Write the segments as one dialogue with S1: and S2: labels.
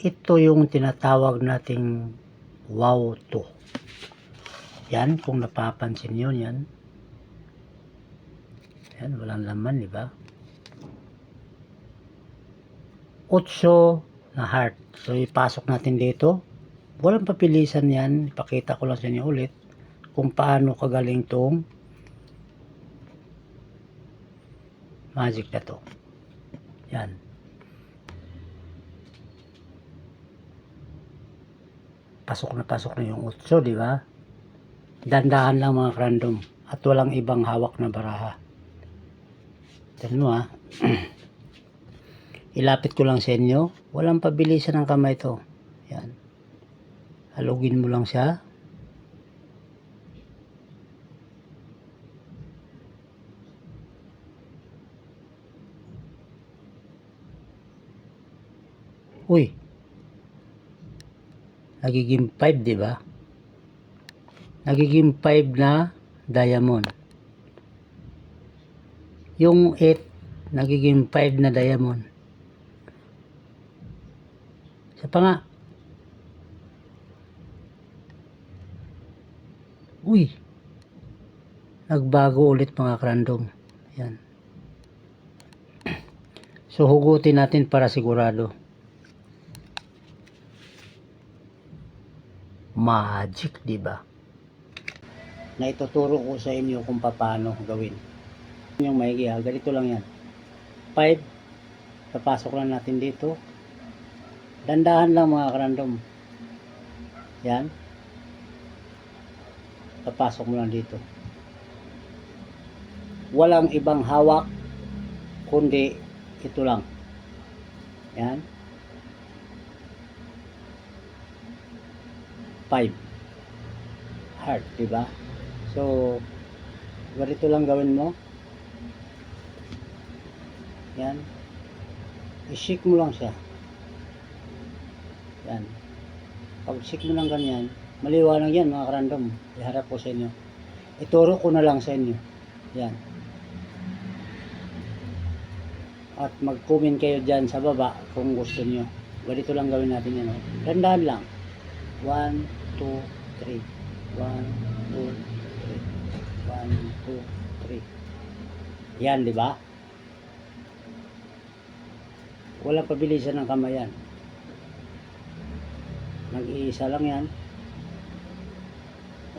S1: ito yung tinatawag nating wow 2. Yan, kung napapansin nyo, yan. Yan, walang laman, di ba? 8 na heart. So, ipasok natin dito. Walang papilisan yan. Ipakita ko lang sa inyo ulit kung paano kagaling tong magic na to. Yan. Pasok na yung 8, di ba? Dandahan lang mga random at walang ibang hawak na baraha. Tignan mo ha. Ilapit ko lang sa inyo. Walang pabilisan ng kamay to. Yan. Halugin mo lang siya. Uy. Nagiging 5, di ba? Nagiging 5 na diamond. Yung 8 nagiging 5 na diamond. Isa pa nga. Uy. Nagbago ulit mga random. Yan. So hugutin natin para sigurado. Magic, di ba? Na ituturo ko sa inyo kung paano gawin. Yung maigi, ganito lang yan. 5, papasok lang natin dito. Dandahan lang mga random. Yan. Papasok mo lang dito. Walang ibang hawak kundi ito lang. Yan. 5 heart, diba? So ganito lang gawin mo. Yan, i-shake mo lang siya. Yan, pag shake mo lang ganyan, maliwanag yan mga random. Iharap ko sa inyo, ituro ko na lang sa inyo. Yan, at mag-comment kayo dyan sa baba kung gusto nyo. Ganito lang gawin natin yan. Dandahan lang. 1, 2, 3. 1, 2, 3. 1, 2, 3. Yan, di ba? Walang pabilisan ng kamay yan. Nag-iisa lang yan.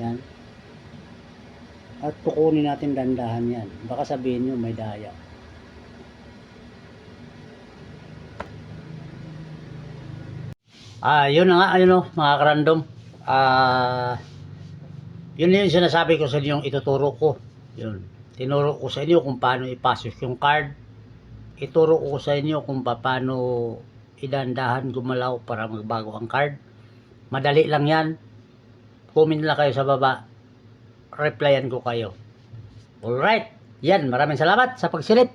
S1: Yan. At tukunin natin dandahan yan. Baka sabihin nyo may daya. Yun na nga, ayun o, mga karandom. Yun yung sinasabi ko sa inyo, ituturo ko. Yun. Tinuro ko sa inyo kung paano ipasok yung card. Ituro ko sa inyo kung paano idandahan gumalaw para magbago ang card. Madali lang yan. Comment lang kayo sa baba. Replyan ko kayo. Alright. Yan, maraming salamat sa pagsilip.